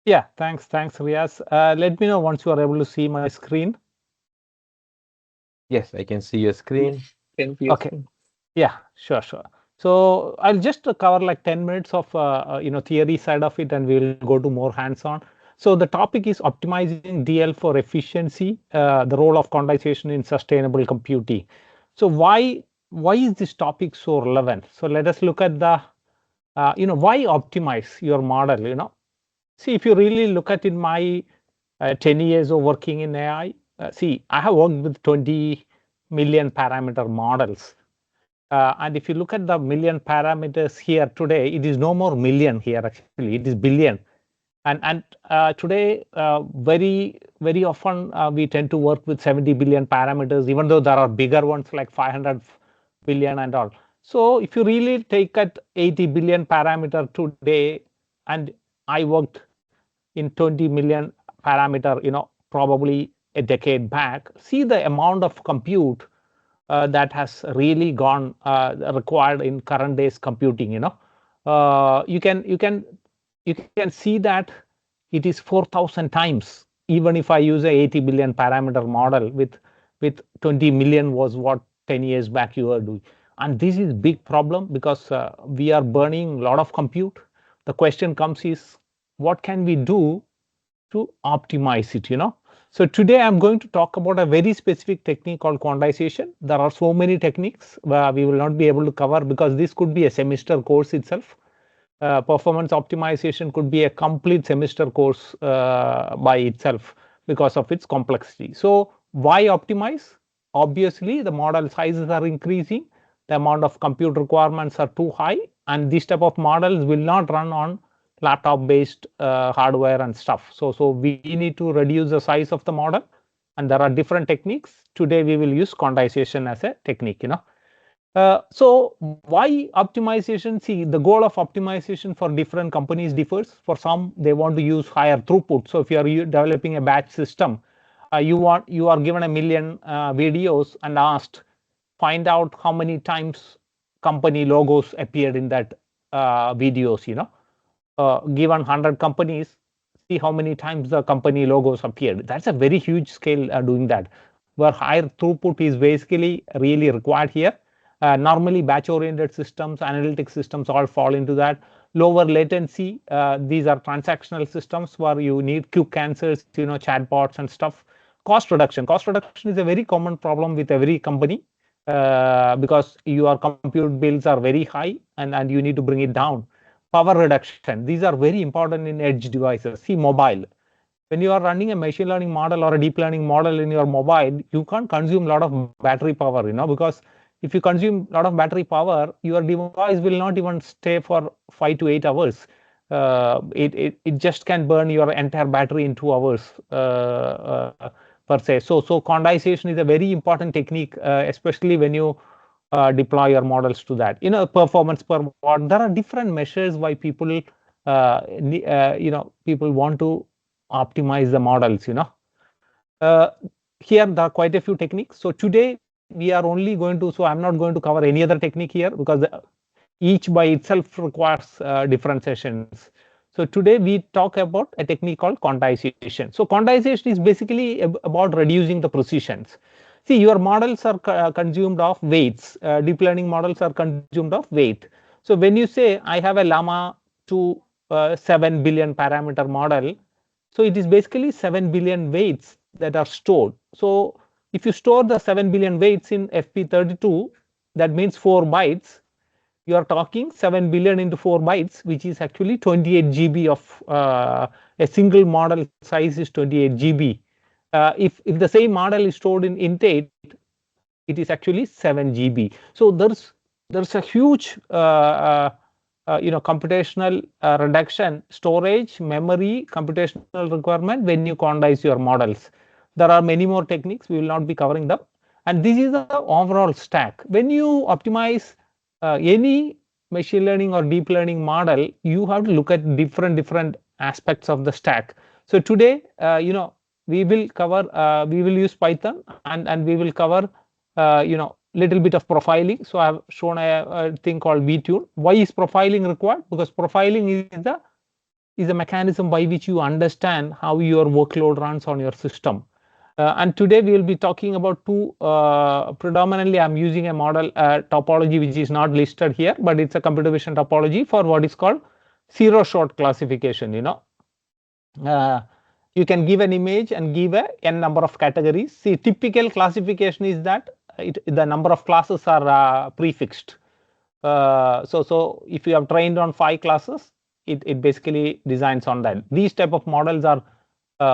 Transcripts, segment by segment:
Yeah, thanks, Riaz. Let me know once you are able to see my screen. Yes, I can see your screen. Can be Okay. useful. Yeah, sure. So I'll just cover like 10 minutes of theory side of it, and we will go to more hands-on. So the topic is optimizing DL for efficiency, the role of quantization in sustainable computing. So why is this topic so relevant? So let us look at the why optimize your model. See, if you really look at in my 10 years of working in AI, see, I have worked with 20 million parameter models. And if you look at the million parameters here today, it is no more million here actually, it is billion. And today, very often we tend to work with 70 billion parameters, even though there are bigger ones like 500 billion and all. So if you really take at 80 billion parameter today, and I worked in 20 million parameter, probably a decade back, see the amount of compute that has really gone required in current days computing. You can see that it is 4,000 times. Even if I use a 80 billion parameter model with 20 million was what 10 years back you were doing. And this is big problem because we are burning a lot of compute. The question comes is, what can we do to optimize it? So today I'm going to talk about a very specific technique called quantization. There are so many techniques we will not be able to cover because this could be a semester course itself. Performance optimization could be a complete semester course by itself because of its complexity. So why optimize? Obviously, the model sizes are increasing, the amount of compute requirements are too high, and this type of models will not run on laptop based hardware and stuff. So we need to reduce the size of the model, and there are different techniques. Today we will use quantization as a technique. So why optimization? See, the goal of optimization for different companies differs. For some, they want to use higher throughput. So if you are developing a batch system, you are given a million videos and asked, find out how many times company logos appeared in that videos. Given 100 companies, see how many times the company logos appeared. That's a very huge scale doing that, where higher throughput is basically really required here. Normally batch oriented systems, analytic systems all fall into that. Lower latency, these are transactional systems where you need quick answers, chatbots and stuff. Cost reduction is a very common problem with every company, because your compute bills are very high, and you need to bring it down. Power reduction, these are very important in edge devices. See, mobile, when you are running a machine learning model or a deep learning model in your mobile, you can't consume a lot of battery power, because if you consume a lot of battery power, your device will not even stay for 5 to 8 hours. It just can burn your entire battery in 2 hours, per se. So quantization is a very important technique, especially when you deploy your models to that. Performance per watt. There are different measures why people want to optimize the models. uh, Here there are quite a few techniques. So today we are only going to, so I'm not going to cover any other technique here because each by itself requires different sessions. So today we talk about a technique called quantization. So quantization is basically about reducing the precisions. See, your models are consumed of weights. Deep learning models are consumed of weight. So when you say I have a llama to 7 billion parameter model, so it is basically 7 billion weights that are stored. So if you store the 7 billion weights in FP32, that means 4 bytes. You are talking 7 billion into 4 bytes, which is actually 28 GB of a single model size is 28 GB. If the same model is stored in int8, it is actually 7 GB. So there's a huge computational reduction, storage, memory, computational requirement when you quantize your models. There are many more techniques. We will not be covering them. And this is the overall stack. When you optimize any machine learning or deep learning model, you have to look at different aspects of the stack. So today, we will use Python, and we will cover little bit of profiling. So I have shown a thing called VTune. Why is profiling required? Because profiling is the is a mechanism by which you understand how your workload runs on your system. And today we will be talking about two, predominantly I'm using a model topology which is not listed here, but it's a computer vision topology for what is called zero shot classification. You can give an image and give a n number of categories. See, typical classification is that the number of classes are prefixed. So if you have trained on 5 classes, it basically designs on that. These type of models are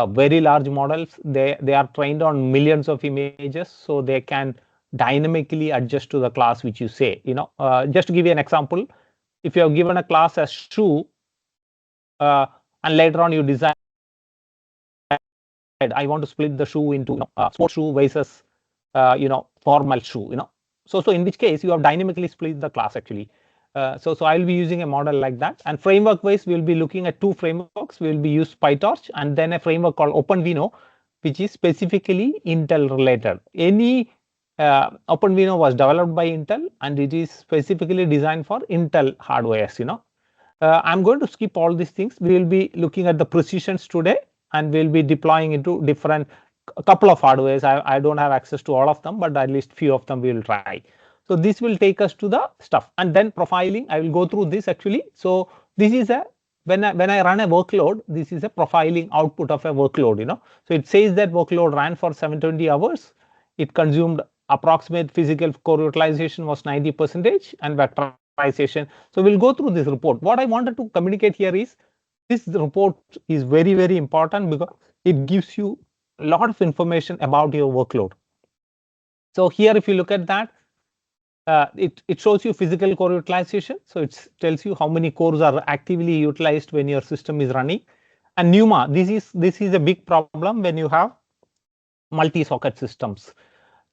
very large models. They are trained on millions of images, so they can dynamically adjust to the class which you say. Just to give you an example, if you have given a class as shoe, and later on you decide I want to split the shoe into sports shoe versus formal shoe. So in which case you have dynamically split the class actually. So I'll be using a model like that. And framework wise, we'll be looking at two frameworks. We'll be use PyTorch and then a framework called OpenVINO, which is specifically Intel related. Any OpenVINO was developed by Intel and it is specifically designed for Intel hardwares. I'm going to skip all these things. We will be looking at the precisions today and we'll be deploying into different a couple of hardwares. I don't have access to all of them, but at least few of them we will try. So this will take us to the stuff, and then profiling. I will go through this actually. So this is a when I run a workload, this is a profiling output of a workload. So it says that workload ran for 720 hours. It consumed approximate physical core utilization was 90% and vectorization. So we'll go through this report. What I wanted to communicate here is this report is very, very important because it gives you a lot of information about your workload. So here, if you look at that, it shows you physical core utilization. So it tells you how many cores are actively utilized when your system is running. And NUMA, this is a big problem when you have multi-socket systems.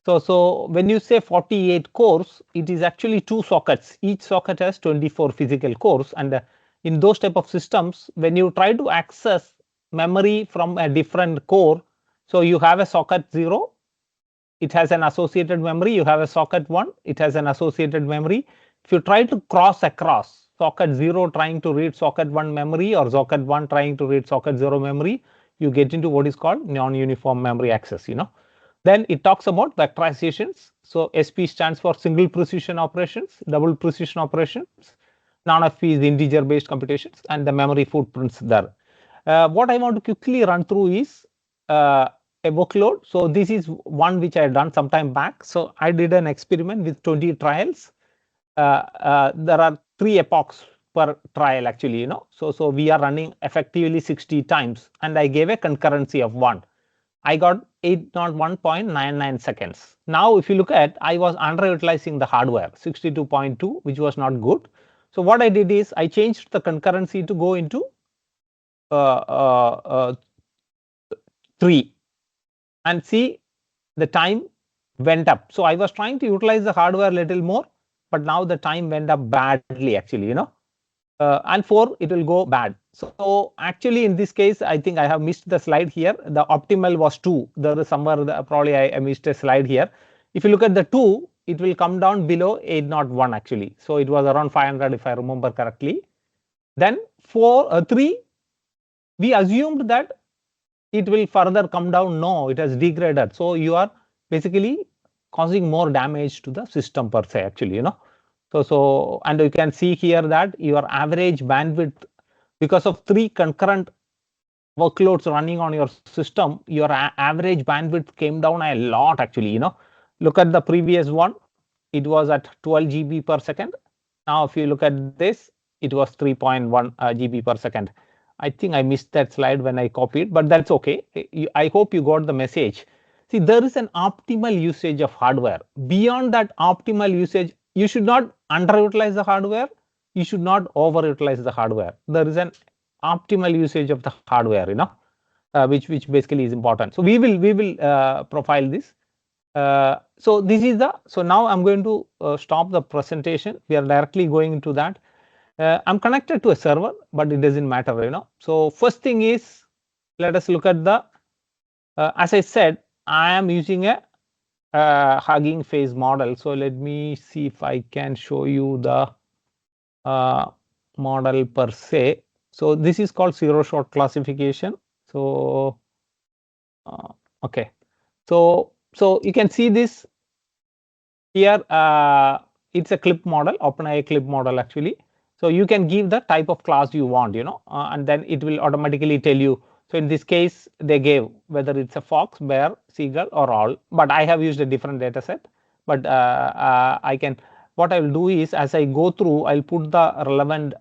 So when you say 48 cores, it is actually 2 sockets. Each socket has 24 physical cores, and in those type of systems, when you try to access memory from a different core, so you have a socket 0, it has an associated memory. You have a socket 1, it has an associated memory. If you try to cross across socket 0 trying to read socket 1 memory or socket 1 trying to read socket 0 memory, you get into what is called non-uniform memory access. Then it talks about vectorizations. So SP stands for single precision operations, double precision operations. Non-FP is integer based computations, and the memory footprints there. What I want to quickly run through is a workload. So this is one which I had done some time back. So I did an experiment with 20 trials. There are 3 epochs per trial actually. So we are running effectively 60 times, and I gave a concurrency of 1. I got 801.99 seconds. Now, if you look at, I was underutilizing the hardware 62.2, which was not good. So what I did is I changed the concurrency to go into 3, and see the time went up. So I was trying to utilize the hardware a little more, but now the time went up badly actually. And 4 it will go bad. So actually in this case, I think I have missed the slide here. The optimal was 2. There is somewhere probably I missed a slide here. If you look at the 2, it will come down below 801 actually. So it was around 500 if I remember correctly. Then 3, we assumed that it will further come down. No, it has degraded. So you are basically causing more damage to the system per se actually. So and you can see here that your average bandwidth, because of 3 concurrent workloads running on your system, your average bandwidth came down a lot actually. Look at the previous one, it was at 12 GB per second. Now if you look at this, it was 3.1 GB per second. I think I missed that slide when I copied, but that's okay. I hope you got the message. See, there is an optimal usage of hardware. Beyond that optimal usage, you should not underutilize the hardware. You should not overutilize the hardware. There is an optimal usage of the hardware, which basically is important. So we will profile this. So this is so now I'm going to stop the presentation. We are directly going into that. I'm connected to a server, but it doesn't matter, So first thing is, let us look at the, as I said, I am using a Hugging Face model. So let me see if I can show you the model per se. So this is called zero shot classification. So okay, so you can see this here. It's a clip model, OpenAI clip model actually. So you can give the type of class you want, and then it will automatically tell you. So in this case, they gave whether it's a fox, bear, seagull, or owl. But I have used a different data set. But I can. What I will do is, as I go through, I'll put the relevant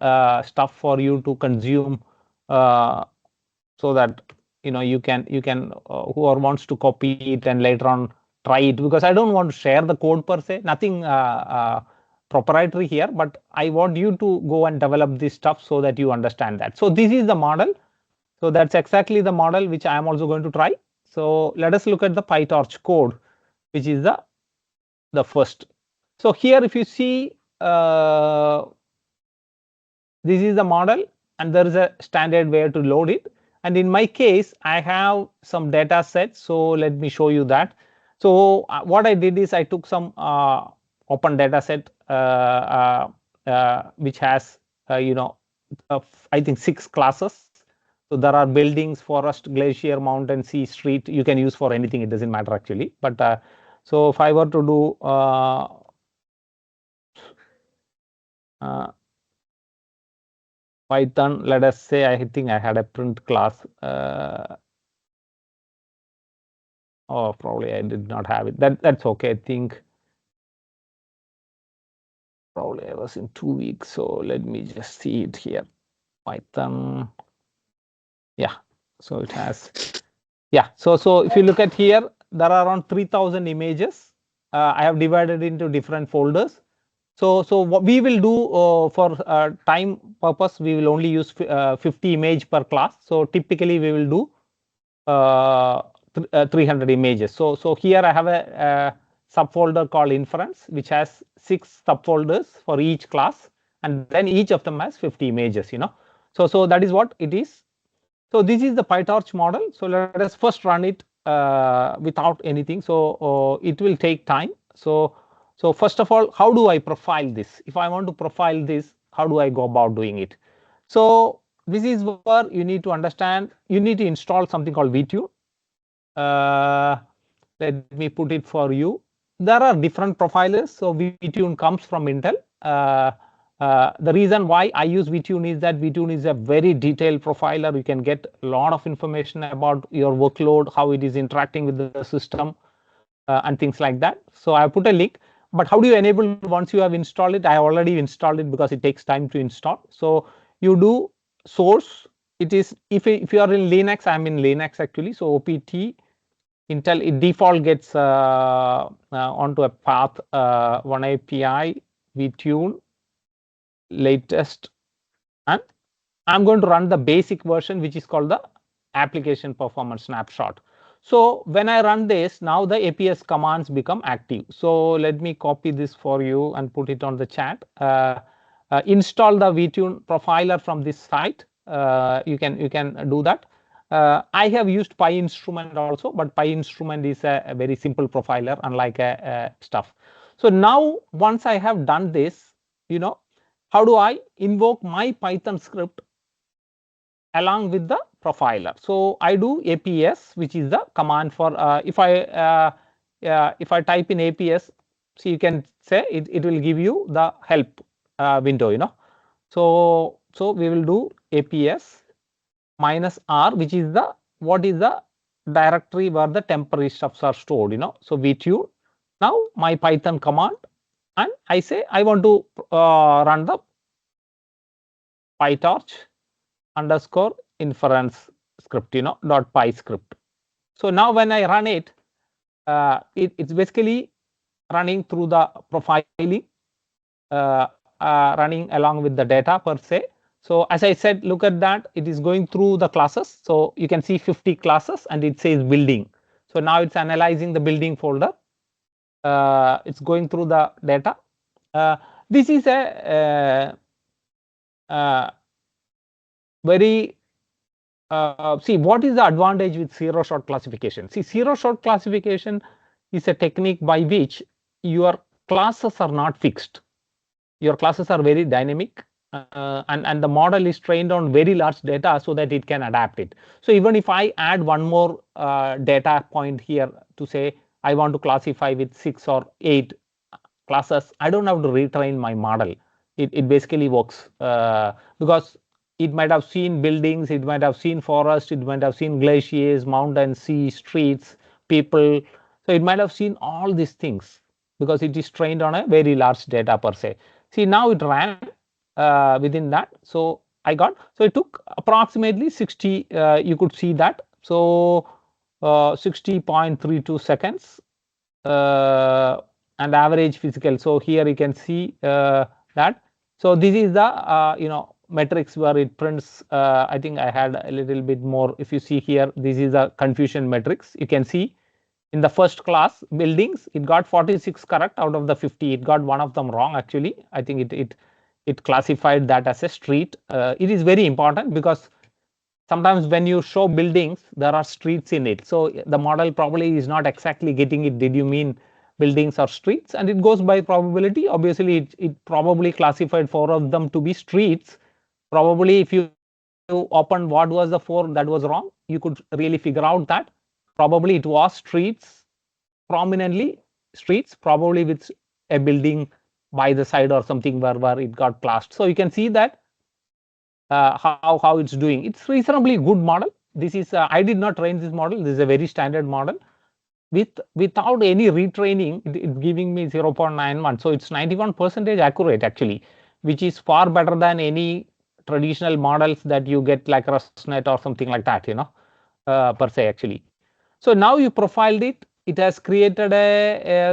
stuff for you to consume, so that you can whoever wants to copy it and later on try it, because I don't want to share the code per se, nothing proprietary here, but I want you to go and develop this stuff so that you understand that. So this is the model. So that's exactly the model which I am also going to try. So let us look at the PyTorch code, which is the first. So here if you see, this is the model and there is a standard way to load it. And in my case, I have some data sets. So let me show you that. So what I did is I took some open data set which has I think 6 classes. So there are buildings, forest, glacier, mountain, sea, street. You can use for anything. It doesn't matter actually. But so if I were to do Python, let us say I think I had a print class. Oh, probably I did not have it. That's okay. I think probably I was in 2 weeks. So let me just see it here. Python. Yeah. So it has. Yeah. So if you look at here, there are around 3,000 images. I have divided into different folders. So what we will do for time purpose, we will only use 50 image per class. So typically we will do 300 images. So here I have a subfolder called inference, which has 6 subfolders for each class, and then each of them has 50 images. So that is what it is. So this is the PyTorch model. So let us first run it without anything. So it will take time. So first of all, how do I profile this? If I want to profile this, how do I go about doing it? So this is where you need to understand. You need to install something called VTune. Let me put it for you. There are different profilers. So VTune comes from Intel. The reason why I use VTune is that VTune is a very detailed profiler. You can get a lot of information about your workload, how it is interacting with the system, and things like that. So I put a link. But how do you enable once you have installed it? I already installed it because it takes time to install. So you do source. It is if you are in Linux, I'm in Linux actually. So OPT Intel, it default gets onto a path 1 API VTune latest, and I'm going to run the basic version, which is called the application performance snapshot. So when I run this, now the APS commands become active. So let me copy this for you and put it on the chat. Install the VTune profiler from this site. You can do that. I have used PyInstrument also, but PyInstrument is a very simple profiler, unlike stuff. So now once I have done this, how do I invoke my Python script along with the profiler? So I do APS, which is the command for if I type in APS, so you can say it will give you the help window. So we will do APS -r, which is what is the directory where the temporary stuffs are stored. So VTune. Now my Python command, and I say I want to run the PyTorch _ inference script, .py script. So now when I run it, it's basically running through the profiling, running along with the data per se. So as I said, look at that. It is going through the classes. So you can see 50 classes and it says building. So now it's analyzing the building folder. It's going through the data. This is a very see, what is the advantage with zero shot classification? See, zero shot classification is a technique by which your classes are not fixed. Your classes are very dynamic. and the model is trained on very large data so that it can adapt it. So even if I add one more data point here to say I want to classify with 6 or 8 classes, I don't have to retrain my model. It basically works because it might have seen buildings, it might have seen forest, it might have seen glaciers, mountains, sea, streets, people. So it might have seen all these things because it is trained on a very large data per se. See, now it ran within that. So I got, so it took approximately 60, you could see that. So 60.32 seconds and average physical. So here you can see that. So this is the metrics where it prints. I think I had a little bit more. If you see here, this is the confusion metrics. You can see in the first class buildings, it got 46 correct out of the 50. It got one of them wrong actually. I think it classified that as a street. It is very important because sometimes when you show buildings, there are streets in it. So the model probably is not exactly getting it. Did you mean buildings or streets? And it goes by probability. Obviously, it probably classified 4 of them to be streets. Probably if you open what was the 4 that was wrong, you could really figure out that probably it was streets, prominently streets, probably with a building by the side or something where it got classed. So you can see that how it's doing. It's reasonably good model. This is I did not train this model. This is a very standard model. Without any retraining, it's giving me 0.91. So it's 91% accurate actually, which is far better than any traditional models that you get like ResNet or something like that, per se actually. So now you profiled it. It has created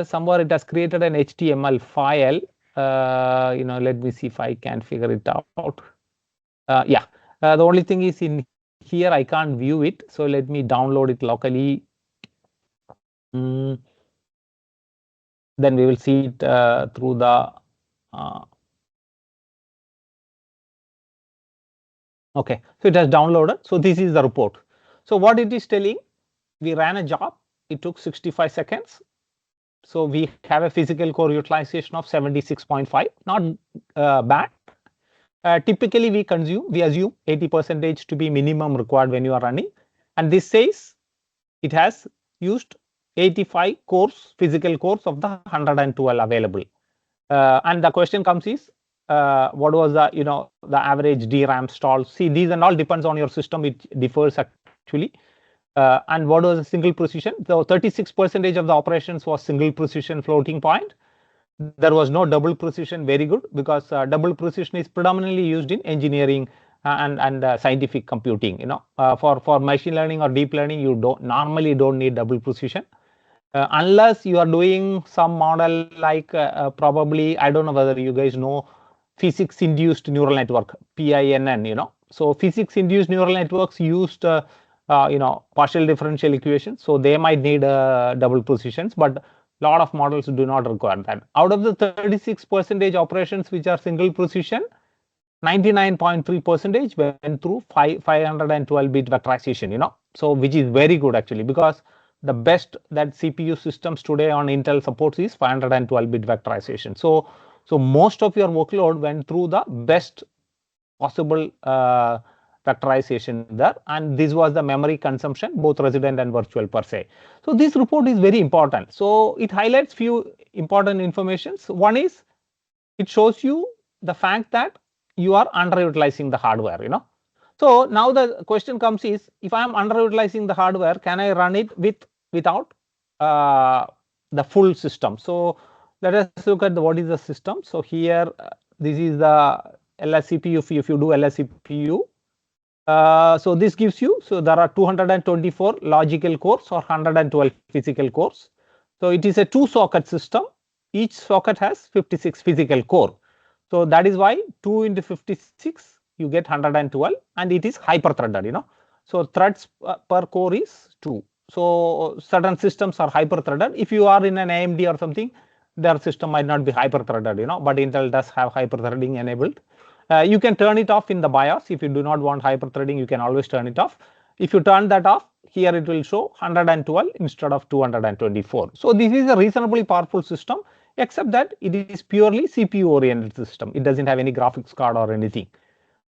somewhere it has created an HTML file. Let me see if I can figure it out. Yeah, the only thing is in here I can't view it. So let me download it locally. Then we will see it through the. Okay, so it has downloaded. So this is the report. So what it is telling, we ran a job. It took 65 seconds. So we have a physical core utilization of 76.5, not bad. Typically, we assume 80% to be minimum required when you are running. And this says it has used 85 cores, physical cores of the 112 available. And the question comes is, what was the average DRAM stall? See, these and all depends on your system. It differs actually. And what was the single precision? So 36% of the operations was single precision floating point. There was no double precision, very good, because double precision is predominantly used in engineering and scientific computing. For machine learning or deep learning, you normally don't need double precision. Unless you are doing some model like probably, I don't know whether you guys know physics induced neural network, PINN, So physics induced neural networks used partial differential equations. So they might need double precisions, but a lot of models do not require that. Out of the 36% operations which are single precision, 99.3% went through 512-bit vectorization, So which is very good actually, because the best that CPU systems today on Intel supports is 512-bit vectorization. So most of your workload went through the best possible vectorization there, and this was the memory consumption, both resident and virtual per se. So this report is very important. So it highlights few important informations. One is it shows you the fact that you are underutilizing the hardware. So now the question comes is, if I am underutilizing the hardware, can I run it without the full system? So let us look at what is the system. So here this is the LSCPU. If you do LSCPU, so this gives you, so there are 224 logical cores or 112 physical cores. So it is a 2-socket system. Each socket has 56 physical core. So that is why 2 into 56 you get 112, and it is hyper-threaded. So threads per core is 2. So certain systems are hyper-threaded. If you are in an AMD or something, their system might not be hyper-threaded, but Intel does have hyper-threading enabled. You can turn it off in the BIOS. If you do not want hyper-threading, you can always turn it off. If you turn that off, here it will show 112 instead of 224. So this is a reasonably powerful system. except that it is purely CPU oriented system. It doesn't have any graphics card or anything.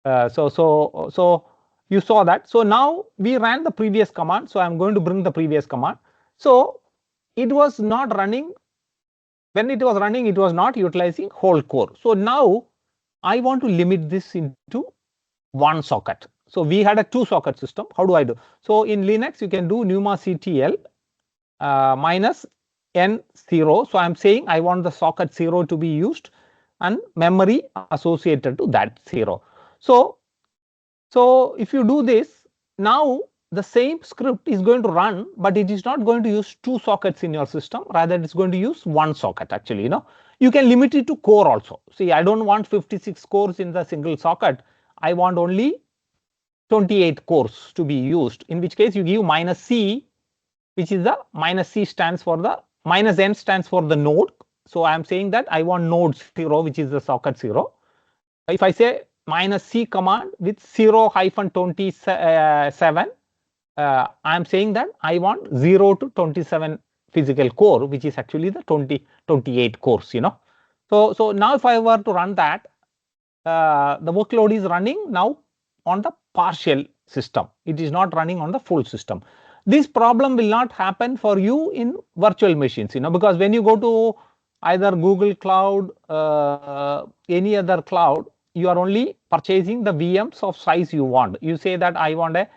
So you saw that. So now we ran the previous command. So I'm going to bring the previous command. So it was not running. When it was running, it was not utilizing whole core. So now I want to limit this into one socket. So we had a 2-socket system. How do I do? So in Linux, you can do numactl minus n0. So I'm saying I want the socket 0 to be used and memory associated to that 0. So if you do this, now the same script is going to run, but it is not going to use 2 sockets in your system. Rather, it's going to use 1 socket actually. You can limit it to core also. See, I don't want 56 cores in the single socket. I want only 28 cores to be used, in which case you give minus C, which is the minus C stands for the minus N stands for the node. So I am saying that I want node 0, which is the socket 0. If I say minus C command with 0-27, I am saying that I want 0 to 27 physical core, which is actually the 28 cores. So now if I were to run that, the workload is running now on the partial system. It is not running on the full system. This problem will not happen for you in virtual machines, because when you go to either Google Cloud, any other cloud, you are only purchasing the VMs of size you want. You say that I want a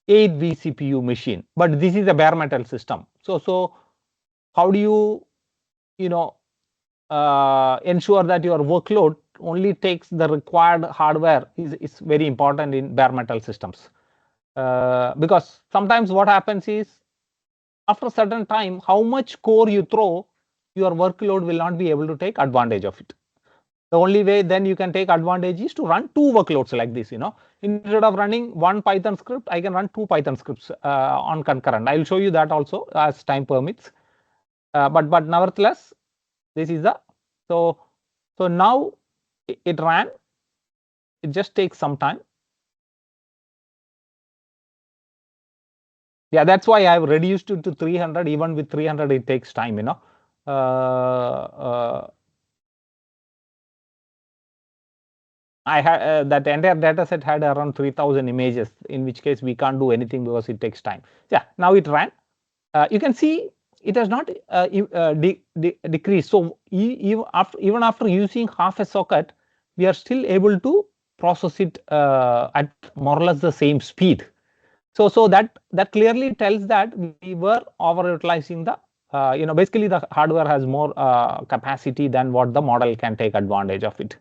8 vCPU machine, but this is a bare metal system. So how do you, ensure that your workload only takes the required hardware is very important in bare metal systems. Because sometimes what happens is, after a certain time, how much core you throw, your workload will not be able to take advantage of it. The only way then you can take advantage is to run 2 workloads like this. Instead of running 1 Python script, I can run 2 Python scripts on concurrent. I will show you that also as time permits. But nevertheless, this is the so now it ran. It just takes some time. Yeah, that's why I've reduced it to 300. Even with 300, it takes time. I had that entire data set had around 3000 images, in which case we can't do anything because it takes time. Yeah, now it ran. You can see it has not decreased. So even after using half a socket, we are still able to process it at more or less the same speed. So that clearly tells that we were overutilizing the basically the hardware has more capacity than what the model can take advantage of it.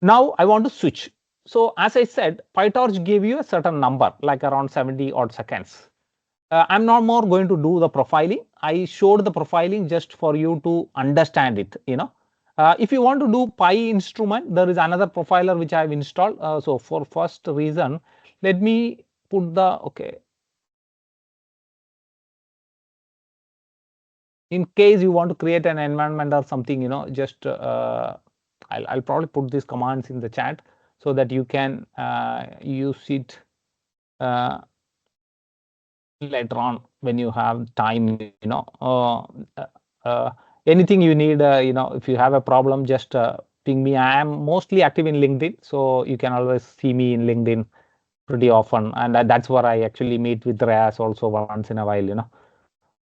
Now I want to switch. So as I said, PyTorch gave you a certain number, like around 70 odd seconds. I'm not more going to do the profiling. I showed the profiling just for you to understand it. If you want to do PyInstrument, there is another profiler which I have installed. So for first reason, let me put the in case you want to create an environment or something, just I'll probably put these commands in the chat so that you can use it later on when you have time. Anything you need, if you have a problem, just ping me. I am mostly active in LinkedIn, so you can always see me in LinkedIn pretty often, and that's where I actually meet with Reyes also once in a while,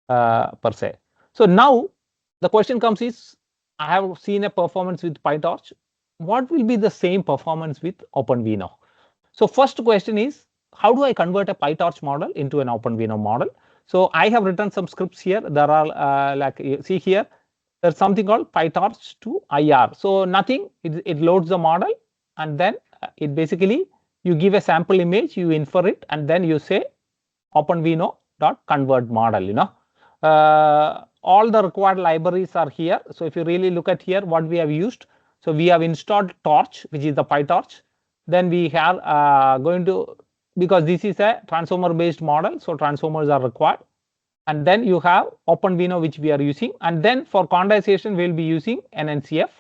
per se. So now the question comes is, I have seen a performance with PyTorch. What will be the same performance with OpenVINO? So first question is, how do I convert a PyTorch model into an OpenVINO model? So I have written some scripts here. There are like you see here, there's something called PyTorch to IR. So nothing, it loads the model, and then it basically you give a sample image, you infer it, and then you say OpenVINO.convert model. All the required libraries are here. So if you really look at here, what we have used, so we have installed Torch, which is the PyTorch. Then we have going to, because this is a transformer based model, so transformers are required. And then you have OpenVINO, which we are using. And then for quantization, we'll be using NNCF.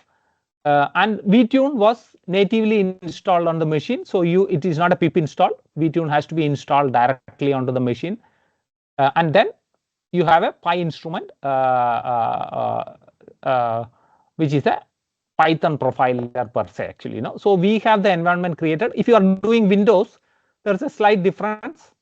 And VTune was natively installed on the machine. So it is not a pip install. VTune has to be installed directly onto the machine. And then you have a PyInstrument a Python profiler per se, actually. So we have the environment created. If you are doing Windows, there's a slight difference.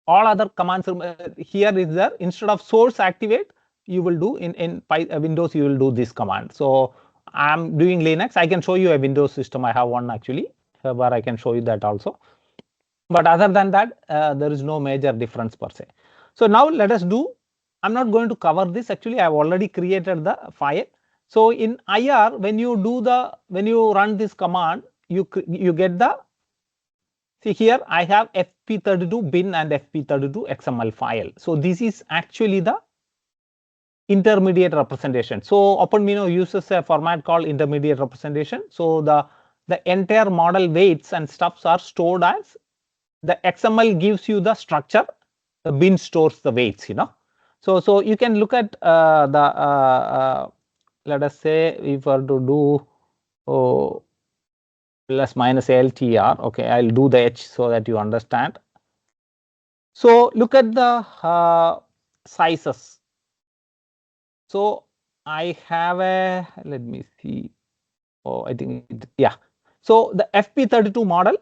All other commands here is there. Instead of source activate, you will do in Windows, you will do this command. So I'm doing Linux. I can show you a Windows system. I have one actually, where I can show you that also. But other than that, there is no major difference per se. So now let us do. I'm not going to cover this. Actually, I have already created the file. So in IR, when you run this command, you get the. See here, I have FP32 bin and FP32 XML file. So this is actually the intermediate representation. So OpenVINO uses a format called intermediate representation. So the entire model weights and stuffs are stored as the XML gives you the structure. The bin stores the weights. So you can look at let us say if we were to do plus minus LTR. Okay, I'll do the H so that you understand. So look at the sizes. So I have a, let me see. Oh, I think yeah. So the FP32 model,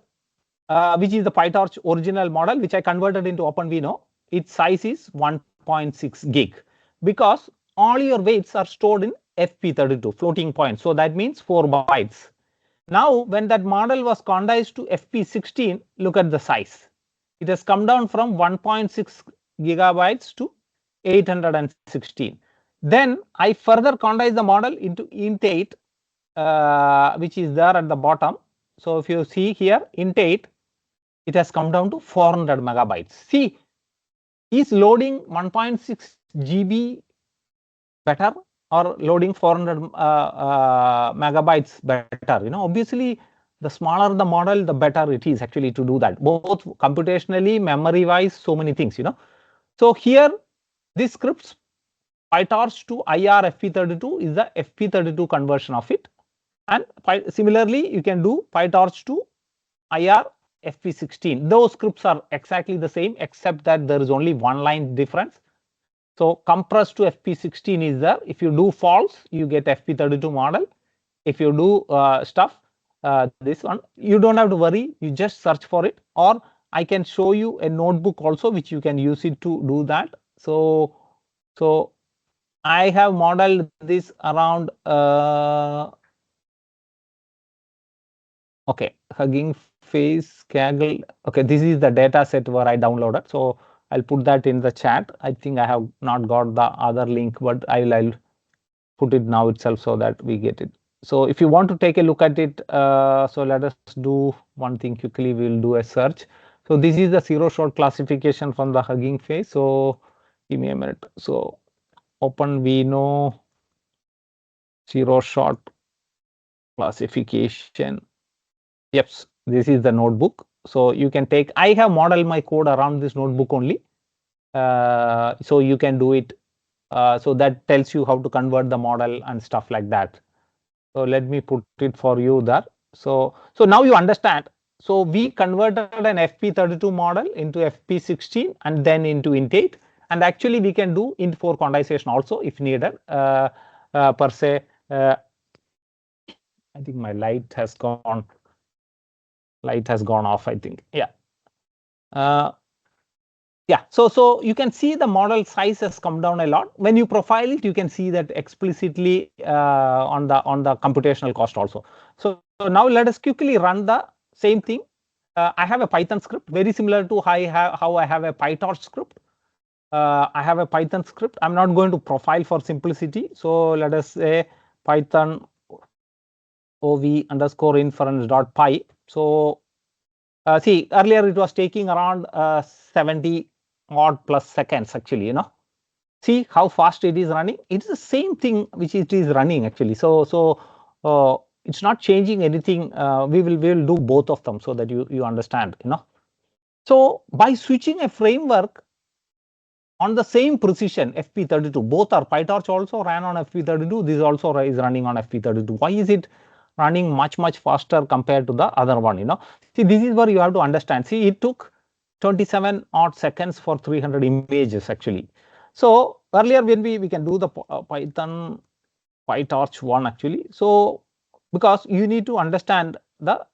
which is the PyTorch original model, which I converted into OpenVINO, its size is 1.6 gig because all your weights are stored in FP32 floating point. So that means 4 bytes. Now, when that model was quantized to FP16, look at the size. It has come down from 1.6 gigabytes to 816. Then I further quantized the model into int8, which is there at the bottom. So if you see here, int8, it has come down to 400 megabytes. See, is loading 1.6 GB better or loading 400 megabytes better? Obviously, the smaller the model, the better it is actually to do that, both computationally, memory wise, so many things. So here, this scripts PyTorch to IR FP32 is the FP32 conversion of it. And similarly, you can do PyTorch to IR FP16. Those scripts are exactly the same, except that there is only one line difference. So compress to FP16 is there. If you do false, you get FP32 model. If you do stuff, this one, you don't have to worry. You just search for it, or I can show you a notebook also, which you can use it to do that. So I have modeled this around. Okay, Hugging Face, Kaggle. Okay, this is the data set where I downloaded. So I'll put that in the chat. I think I have not got the other link, but I'll put it now itself so that we get it. So if you want to take a look at it, so let us do one thing quickly. We'll do a search. So this is the zero shot classification from the Hugging Face. So give me a minute. So OpenVINO zero shot classification. Yep, this is the notebook. So you can take, I have modeled my code around this notebook only. So you can do it. So that tells you how to convert the model and stuff like that. So let me put it for you there. So now you understand. So we converted an FP32 model into FP16 and then into int8. And actually we can do int4 quantization also if needed. Per se, I think my light has gone. Light has gone off, I think. Yeah. Yeah. So you can see the model size has come down a lot. When you profile it, you can see that explicitly on the computational cost also. So now let us quickly run the same thing. I have a Python script very similar to how I have a PyTorch script. I have a Python script. I'm not going to profile for simplicity. So let us say Python ov_inference.py. So see, earlier it was taking around 70 odd plus seconds actually. See how fast it is running. It's the same thing which it is running actually. So it's not changing anything. We will do both of them so that you understand. So by switching a framework on the same precision, FP32, both are PyTorch also ran on FP32. This also is running on FP32. Why is it running much faster compared to the other one? See, this is where you have to understand. See, it took 27 odd seconds for 300 images actually. So earlier when we can do the Python PyTorch 1 actually. So because you need to understand the,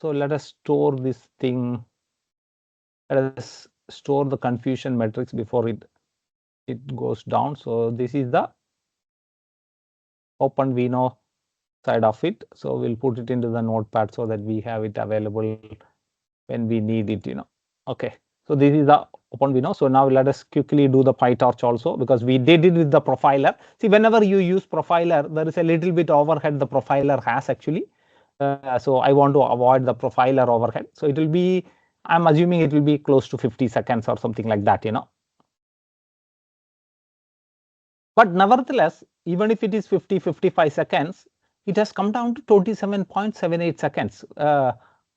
so let us store this thing, let us store the confusion matrix before it goes down. So this is the OpenVINO side of it. So we'll put it into the notepad so that we have it available when we need it, Okay. So this is the OpenVINO. So now let us quickly do the PyTorch also, because we did it with the profiler. See, whenever you use profiler, there is a little bit overhead the profiler has actually. So I want to avoid the profiler overhead. So it will be, I'm assuming it will be close to 50 seconds or something like that, But nevertheless, even if it is 55 seconds, it has come down to 27.78 seconds,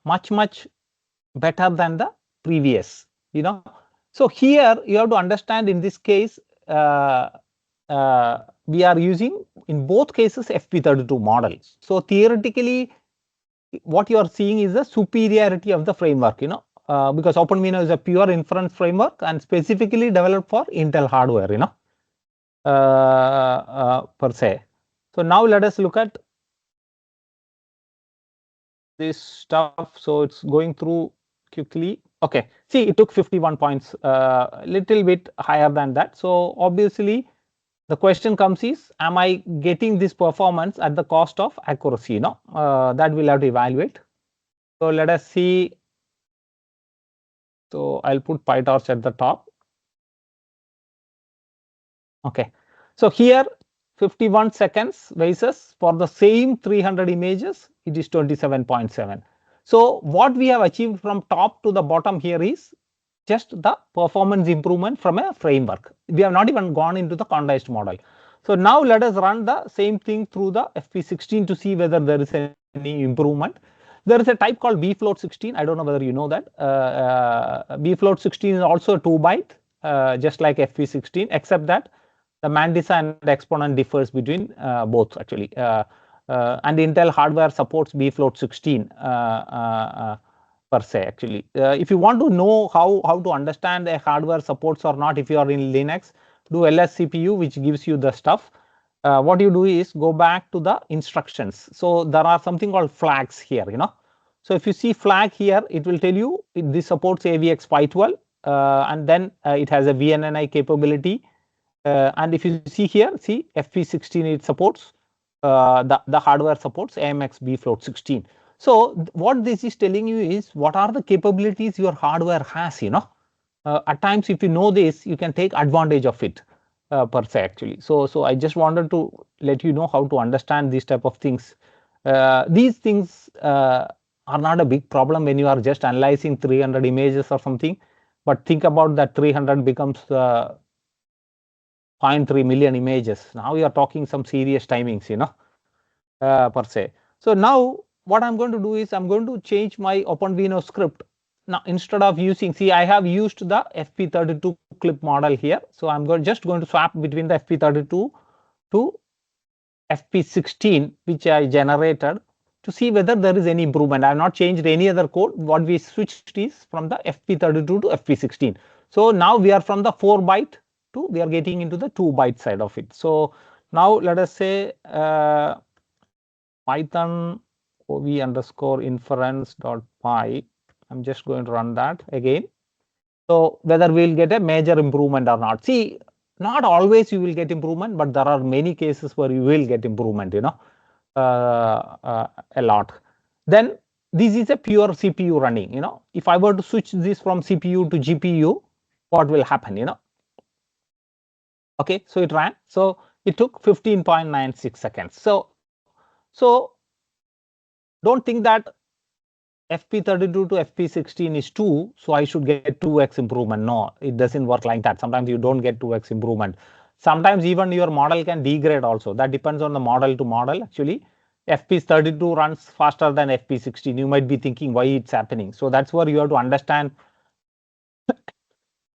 much better than the previous, So here you have to understand, in this case, we are using in both cases FP32 models. So theoretically, what you are seeing is the superiority of the framework, because OpenVINO is a pure inference framework and specifically developed for Intel hardware, per se. So now let us look at this stuff. So it's going through quickly. Okay, see, it took 51 points, little bit higher than that. So obviously the question comes is, am I getting this performance at the cost of accuracy? That we'll have to evaluate. So let us see. So I'll put PyTorch at the top. Okay, so here 51 seconds versus for the same 300 images, it is 27.7. So what we have achieved from top to the bottom here is just the performance improvement from a framework. We have not even gone into the quantized model. So now let us run the same thing through the FP16 to see whether there is any improvement. There is a type called bfloat16. I don't know whether you know that. bfloat16 is also a 2-byte, just like FP16, except that the Mandisa and the exponent differs between both actually. And Intel hardware supports bfloat16 per se actually. If you want to know how to understand a hardware supports or not, if you are in Linux, do lscpu, which gives you the stuff. What you do is go back to the instructions. So there are something called flags here, So if you see flag here, it will tell you this supports AVX 512, and then it has a VNNI capability. And if you see here, see FP16 it supports, the hardware supports AMX bfloat16. So what this is telling you is what are the capabilities your hardware has, At times, if you know this, you can take advantage of it per se actually. So I just wanted to let you know how to understand these type of things. These things are not a big problem when you are just analyzing 300 images or something, but think about that 300 becomes 0.3 million images. Now we are talking some serious timings, per se. So now what I'm going to do is I'm going to change my OpenVINO script. Now instead of using, see, I have used the FP32 clip model here. So I'm just going to swap between the FP32 to FP16, which I generated, to see whether there is any improvement. I have not changed any other code. What we switched is from the FP32 to FP16. So now we are from the 4-byte to we are getting into the 2-byte side of it. So now let us say Python ov underscore inference.py. I'm just going to run that again. So whether we'll get a major improvement or not. See, not always you will get improvement, but there are many cases where you will get improvement, a lot. Then this is a pure CPU running, If I were to switch this from CPU to GPU, what will happen, Okay, so it ran. So it took 15.96 seconds. So don't think that FP32 to FP16 is 2, so I should get 2x improvement. No, it doesn't work like that. Sometimes you don't get 2x improvement. Sometimes even your model can degrade also. That depends on the model to model actually. FP32 runs faster than FP16. You might be thinking why it's happening. So that's where you have to understand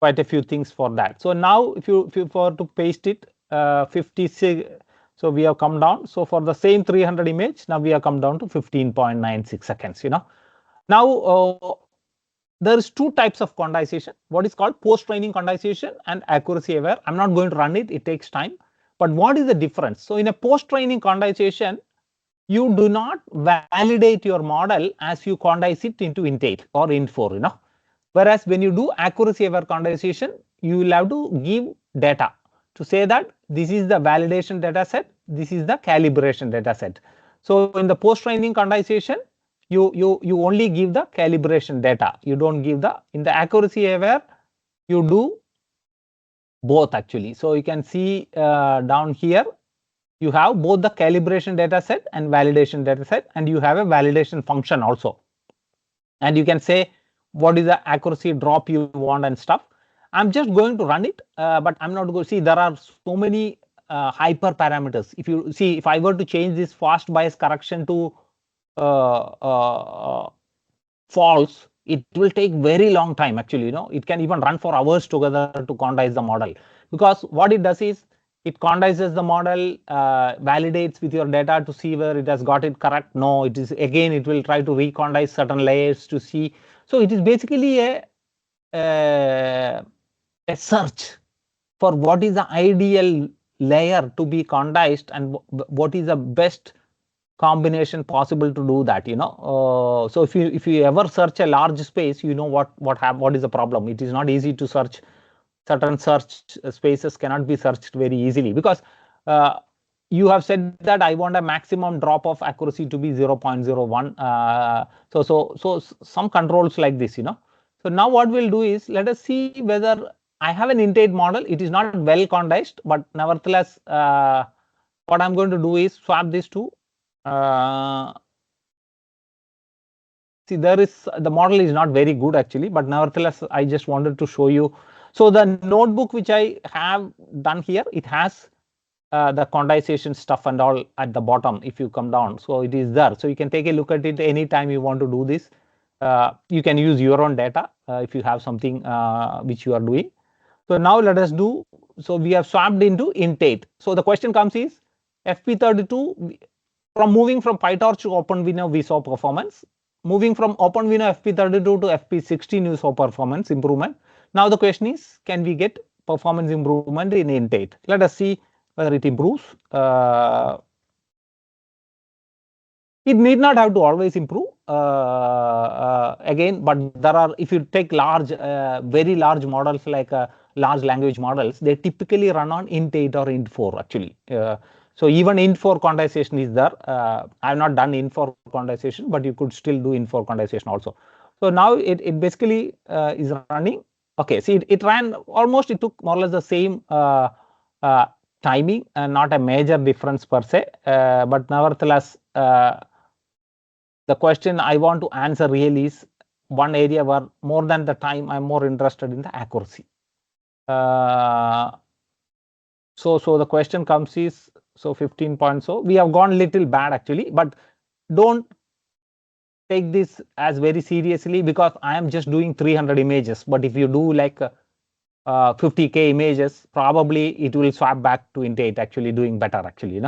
quite a few things for that. So now if you were to paste it, 56, so we have come down. So for the same 300 image, now we have come down to 15.96 seconds, Now there is two types of quantization, what is called post-training quantization and accuracy aware. I'm not going to run it, it takes time. But what is the difference? So in a post-training quantization, you do not validate your model as you quantize it into int8 or int4, Whereas when you do accuracy aware quantization, you will have to give data to say that this is the validation data set, this is the calibration data set. So in the post-training quantization, you only give the calibration data. You don't give in the accuracy aware, you do both actually. So you can see down here, you have both the calibration data set and validation data set, and you have a validation function also. And you can say what is the accuracy drop you want and stuff. I'm just going to run it, but I'm not going to see there are so many hyper parameters. If you see, if I were to change this fast bias correction to false, it will take very long time actually. It can even run for hours together to quantize the model, because what it does is it quantizes the model, validates with your data to see whether it has got it correct. No, it is again, it will try to requantize certain layers to see. So it is basically a search for what is the ideal layer to be quantized and what is the best combination possible to do that. So if you ever search a large space, you know what is the problem. It is not easy to search. Certain search spaces cannot be searched very easily, because you have said that I want a maximum drop of accuracy to be 0.01. So some controls like this, So now what we'll do is, let us see whether I have an int8 model. It is not well quantized, but nevertheless, what I'm going to do is swap this to see, the model is not very good actually, but nevertheless, I just wanted to show you. So the notebook which I have done here, it has the quantization stuff and all at the bottom. If you come down, so it is there. So you can take a look at it anytime you want to do this. You can use your own data if you have something which you are doing. So now let us do. So we have swapped into int8. So the question comes is FP32. From moving from PyTorch to OpenVINO, we saw performance. Moving from OpenVINO FP32 to FP16, we saw performance improvement. Now the question is, can we get performance improvement in int8? Let us see whether it improves. It need not have to always improve again, but there are, if you take large, very large models like large language models, they typically run on int8 or int4 actually. So even int4 quantization is there. I have not done int4 quantization, but you could still do int4 quantization also. So now it basically is running. Okay, see, it ran almost, it took more or less the same timing and not a major difference per se, but nevertheless, the question I want to answer really is one area where more than the time I'm more interested in the accuracy. So the question comes is, so 15 points. So we have gone little bad actually, but don't take this as very seriously, because I am just doing 300 images. But if you do like 50K images, probably it will swap back to int8 actually doing better actually,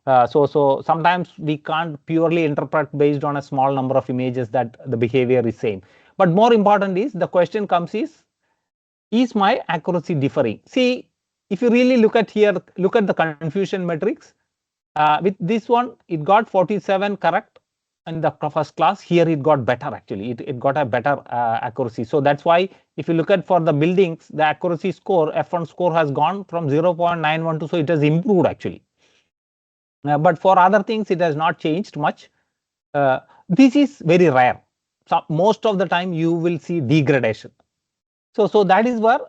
so sometimes we can't purely interpret based on a small number of images that the behavior is same. But more important is, the question comes is my accuracy differing? See, if you really look at here, look at the confusion metrics. With this one, it got 47 correct in the first class. Here it got better actually. It got a better accuracy. So that's why if you look at for the buildings, the accuracy score, F1 score has gone from 0.912. So it has improved actually. But for other things, it has not changed much. This is very rare. So most of the time you will see degradation. So that is where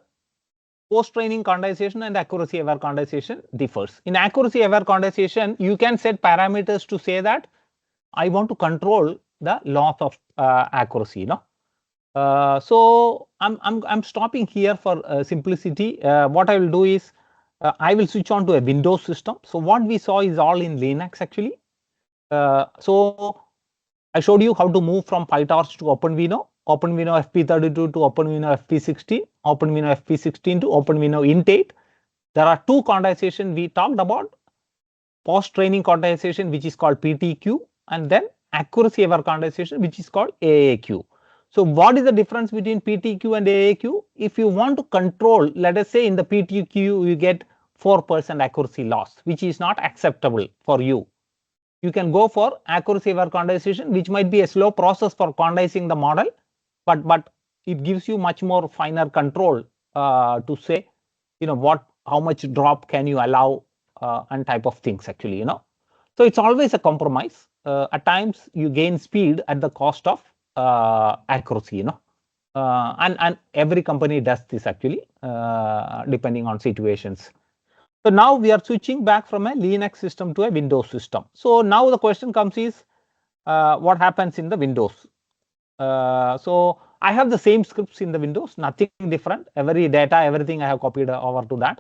post-training quantization and accuracy aware quantization differs. In accuracy aware quantization, you can set parameters to say that I want to control the loss of accuracy. So I'm stopping here for simplicity. What I will do is I will switch on to a Windows system. So what we saw is all in Linux actually. So I showed you how to move from PyTorch to OpenVINO, OpenVINO FP32 to OpenVINO FP16, OpenVINO FP16 to OpenVINO int8. There are two quantization we talked about: post-training quantization, which is called PTQ, and then accuracy aware quantization, which is called AAQ. So what is the difference between PTQ and AAQ? If you want to control, let us say in the PTQ you get 4% accuracy loss, which is not acceptable for you. You can go for accuracy over quantization, which might be a slow process for quantizing the model, but it gives you much more finer control to say, how much drop can you allow and type of things actually, So it's always a compromise. At times you gain speed at the cost of accuracy, and every company does this actually, depending on situations. So now we are switching back from a Linux system to a Windows system. So now the question comes is, what happens in the Windows? So I have the same scripts in the Windows, nothing different. Every data, everything I have copied over to that.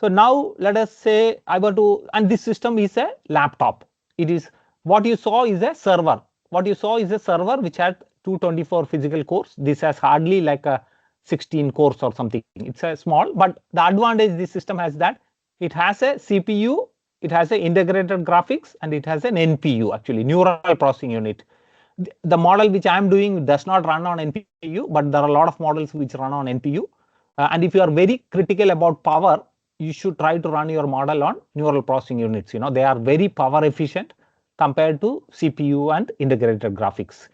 So now let us say I were to, and this system is a laptop. It is what you saw is a server. What you saw is a server which had 224 physical cores. This has hardly like a 16 cores or something. It's a small, but the advantage this system has that it has a CPU, it has an integrated graphics, and it has an NPU, actually neural processing unit. The model which I am doing does not run on NPU, but there are a lot of models which run on NPU. And if you are very critical about power, you should try to run your model on neural processing units. They are very power efficient compared to CPU and integrated graphics.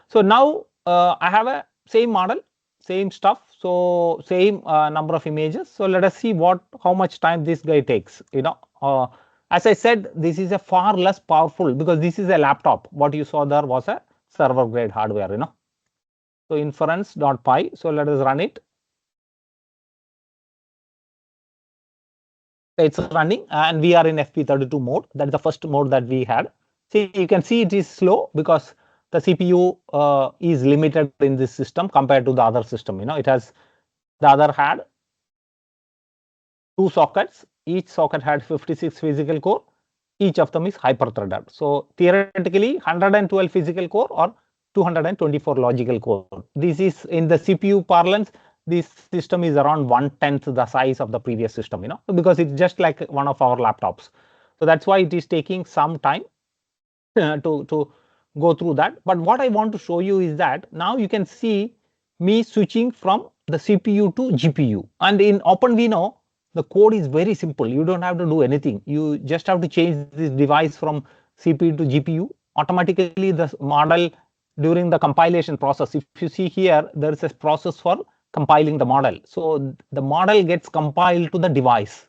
So now I have a same model, same stuff, so same number of images. So let us see how much time this guy takes. As I said, this is a far less powerful because this is a laptop. What you saw there was a server grade hardware. So inference.py. So let us run it. It's running and we are in FP32 mode. That's the first mode that we had. See, you can see it is slow because the CPU is limited in this system compared to the other system. It has, the other had 2 sockets. Each socket had 56 physical core. Each of them is hyper-threaded. So theoretically 112 physical core or 224 logical core. This is in the CPU parlance. This system is around 1/10 the size of the previous system, because it's just like one of our laptops. So that's why it is taking some time to go through that. But what I want to show you is that now you can see me switching from the CPU to GPU. And in OpenVINO, the code is very simple. You don't have to do anything. You just have to change this device from CPU to GPU. Automatically, the model during the compilation process, if you see here, there is a process for compiling the model. So the model gets compiled to the device.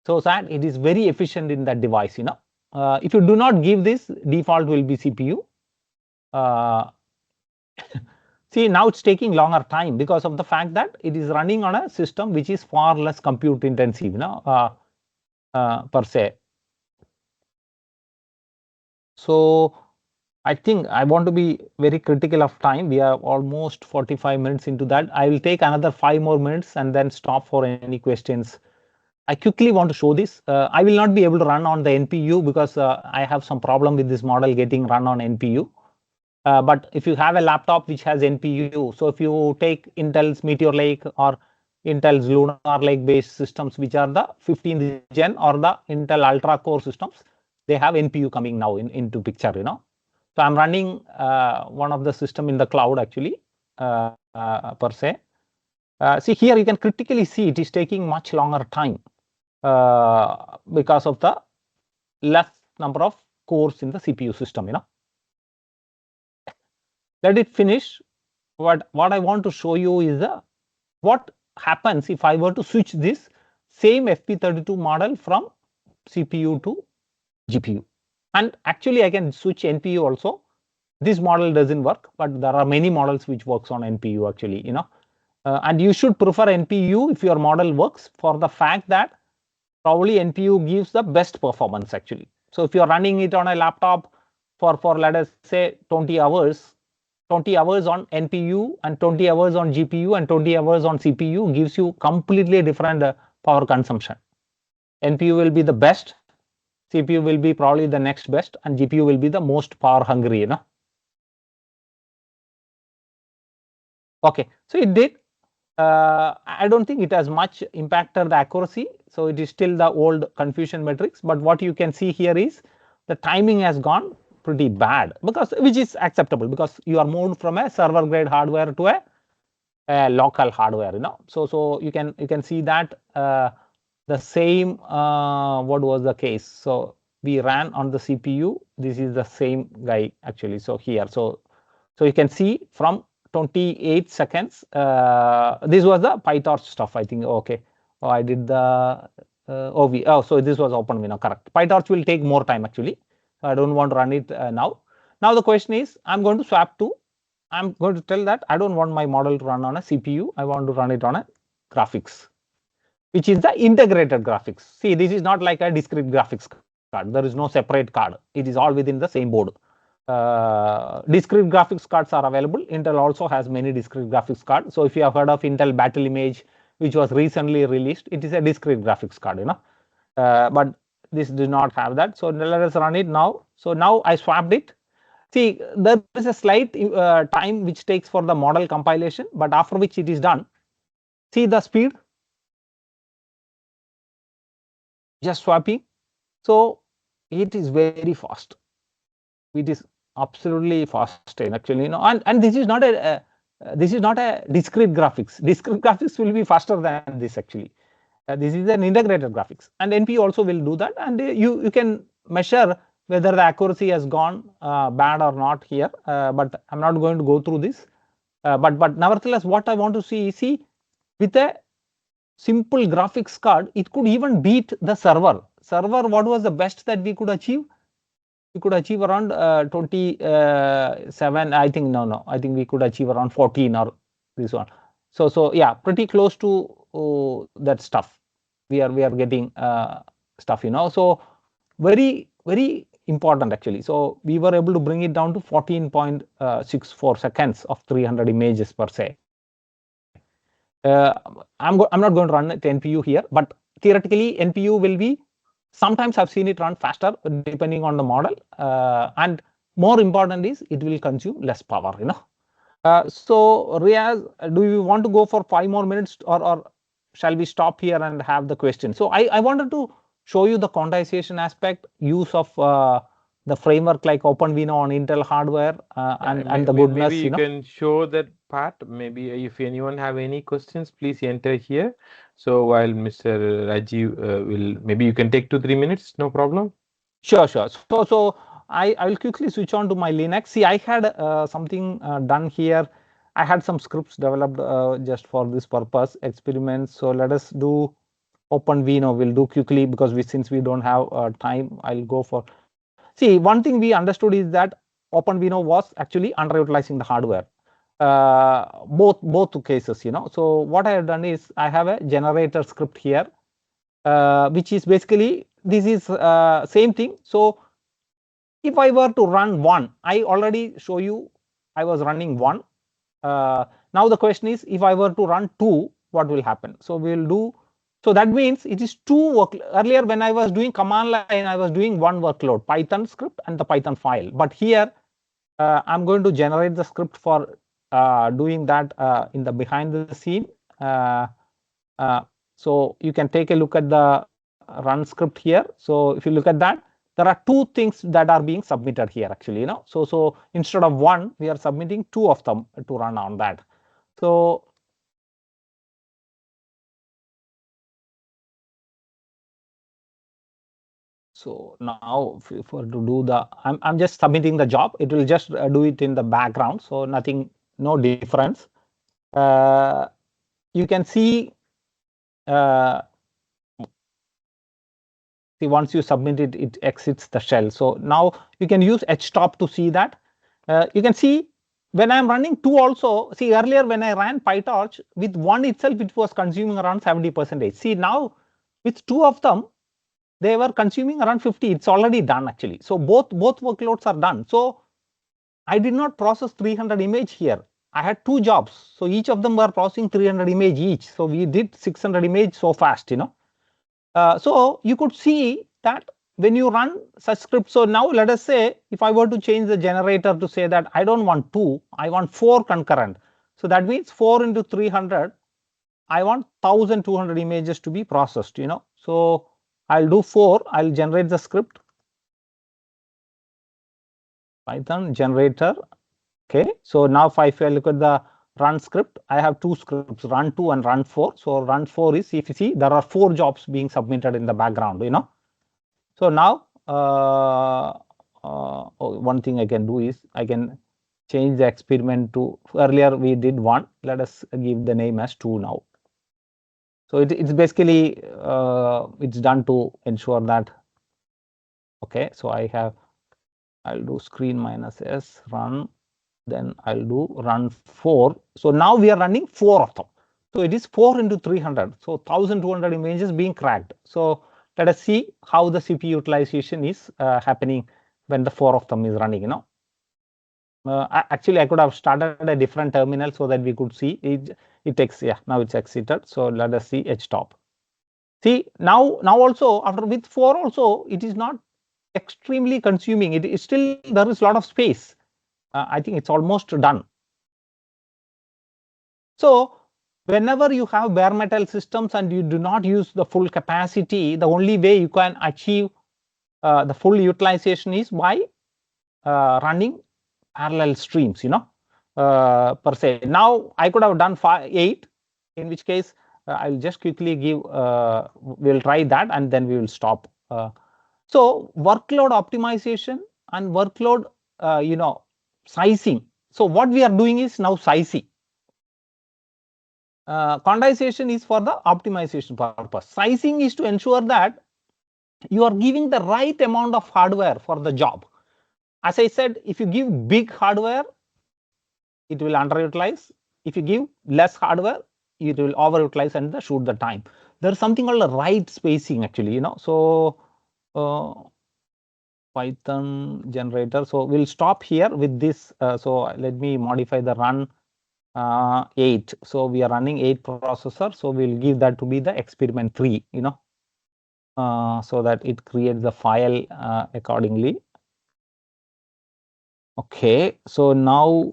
So that it is very efficient in that device. If you do not give this, default will be CPU. See, now it's taking longer time because of the fact that it is running on a system which is far less compute intensive, per se. So I think I want to be very critical of time. We are almost 45 minutes into that. I will take another 5 more minutes and then stop for any questions. I quickly want to show this. I will not be able to run on the NPU because I have some problem with this model getting run on NPU. But if you have a laptop which has NPU, so if you take Intel's Meteor Lake or Intel's Lunar Lake based systems, which are the 15th gen or the Intel Ultra core systems, they have NPU coming now into picture, So I'm running one of the system in the cloud actually, per se. See here, you can critically see it is taking much longer time because of the less number of cores in the CPU system, Let it finish. What I want to show you is what happens if I were to switch this same FP32 model from CPU to GPU. And actually I can switch NPU also. This model doesn't work, but there are many models which works on NPU actually, and you should prefer NPU if your model works for the fact that probably NPU gives the best performance actually. So if you're running it on a laptop for let us say 20 hours, 20 hours on NPU and 20 hours on GPU and 20 hours on CPU gives you completely different power consumption. NPU will be the best, CPU will be probably the next best, and GPU will be the most power hungry, Okay, so it did. I don't think it has much impacted the accuracy. So it is still the old confusion matrix. But what you can see here is the timing has gone pretty bad, because which is acceptable because you are moved from a server grade hardware to a local hardware, So you can see that the same, what was the case? So we ran on the CPU. This is the same guy actually. So here, so you can see from 28 seconds. This was the PyTorch stuff, I think. Okay. Oh, I did the OV. Oh, so this was OpenVINO, correct. PyTorch will take more time actually. I don't want to run it now. Now the question is, I'm going to swap to. I'm going to tell that I don't want my model to run on a CPU. I want to run it on a graphics, which is the integrated graphics. See, this is not like a discrete graphics card. There is no separate card. It is all within the same board. Discrete graphics cards are available. Intel also has many discrete graphics cards. So if you have heard of Intel Battle Image, which was recently released, it is a discrete graphics card, but this does not have that. So let us run it now. So now I swapped it. See, there is a slight time which takes for the model compilation, but after which it is done. See the speed. Just swapping. So it is very fast. It is absolutely fast actually, and this is not a discrete graphics. Discrete graphics will be faster than this actually. This is an integrated graphics, and NPU also will do that, and you can measure whether the accuracy has gone bad or not here. But I'm not going to go through this. But nevertheless, what I want to see with a simple graphics card, it could even beat the server. What was the best that we could achieve? We could achieve around 27. I think I think we could achieve around 14 or this one. So yeah, pretty close to that stuff. We are getting stuff, So very important actually. So we were able to bring it down to 14.64 seconds of 300 images per se. I'm not going to run it NPU here, but theoretically NPU will be. Sometimes I've seen it run faster depending on the model, and more important is it will consume less power. So Riaz, do you want to go for 5 more minutes, or shall we stop here and have the question? So I wanted to show you the quantization aspect, use of the framework like OpenVINO on Intel hardware, and the goodness. Maybe you can show that part. Maybe if anyone have any questions, please enter here. So while Mr. Rajeev will, maybe you can take 2-3 minutes, no problem. Sure. So I will quickly switch on to my Linux. See, I had something done here. I had some scripts developed just for this purpose, experiments. So let us do OpenVINO. We'll do quickly because since we don't have time, I'll go for. See, one thing we understood is that OpenVINO was actually underutilizing the hardware. Both cases, So what I have done is I have a generator script here, which is basically this is same thing. So if I were to run one, I already show you I was running one. Now the question is, if I were to run two, what will happen? So we will do. So that means it is two work. Earlier when I was doing command line, I was doing one workload, Python script and the Python file. But here I'm going to generate the script for doing that in the behind the scene. So you can take a look at the run script here. So if you look at that, there are two things that are being submitted here actually, So instead of one, we are submitting two of them to run on that. So now for to do the, I'm just submitting the job. It will just do it in the background. So nothing, no difference. You can see. See, once you submit it, it exits the shell. So now you can use htop to see that. You can see when I'm running two also. See, earlier when I ran PyTorch with one itself, it was consuming around 70%. See, now with two of them, they were consuming around 50. It's already done actually. So both workloads are done. So I did not process 300 image here. I had two jobs. So each of them were processing 300 image each. So we did 600 image so fast, So you could see that when you run such scripts. So now let us say if I were to change the generator to say that I don't want two, I want 4 concurrent. So that means 4 into 300, I want 1200 images to be processed, So I'll do 4, I'll generate the script. Python generator. Okay, so now if I look at the run script. I have two scripts, run 2 and run 4. So run 4 is, if you see, there are 4 jobs being submitted in the background, So now, one thing I can do is I can change the experiment to, earlier we did 1. Let us give the name as 2 now. So it's basically, it's done to ensure that, okay, so I'll do screen minus s run, then I'll do run 4. So now we are running 4 of them. So it is 4 into 300. So 1200 images being cracked. So let us see how the CPU utilization is happening when the 4 of them is running, Actually, I could have started a different terminal so that we could see it takes, yeah, now it's exited. So let us see htop. See, now also after with 4 also, it is not extremely consuming. It is still, there is a lot of space. I think it's almost done. So whenever you have bare metal systems and you do not use the full capacity, the only way you can achieve the full utilization is by running parallel streams, per se. Now I could have done 8, in which case I'll just quickly give, we'll try that and then we will stop. So workload optimization and workload, sizing. So what we are doing is now sizing. Quantization is for the optimization purpose. Sizing is to ensure that you are giving the right amount of hardware for the job. As I said, if you give big hardware, it will underutilize. If you give less hardware, it will overutilize and shoot the time. There is something called the right spacing actually, So Python generator. So we'll stop here with this. So let me modify the run 8. So we are running 8 processor. So we'll give that to be the experiment 3, so that it creates the file accordingly. Okay, so now,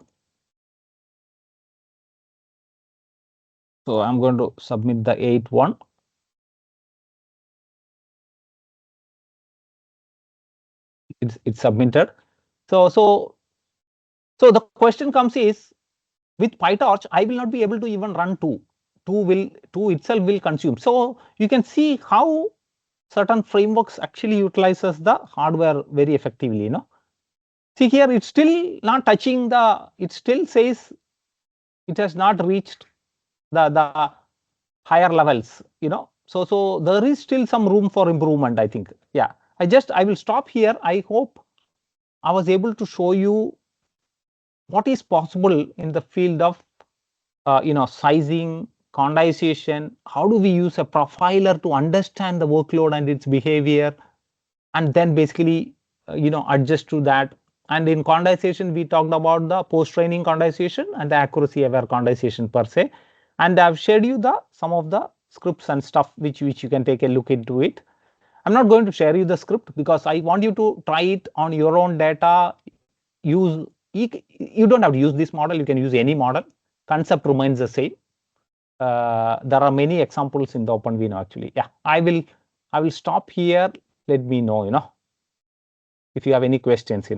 so I'm going to submit the 8 one. It's submitted. So the question comes is, with PyTorch, I will not be able to even run 2. 2 itself will consume. So you can see how certain frameworks actually utilizes the hardware very effectively, See here, it's still not touching it still says it has not reached the higher levels, So there is still some room for improvement, I think. Yeah, I will stop here. I hope I was able to show you what is possible in the field of, sizing, quantization. How do we use a profiler to understand the workload and its behavior, and then basically, adjust to that. And in quantization, we talked about the post-training quantization and the accuracy-aware quantization per se. And I've shared you some of the scripts and stuff which you can take a look into it. I'm not going to share you the script because I want you to try it on your own data. You don't have to use this model. You can use any model. Concept remains the same. There are many examples in the OpenVINO actually. Yeah, I will stop here. Let me know, if you have any questions,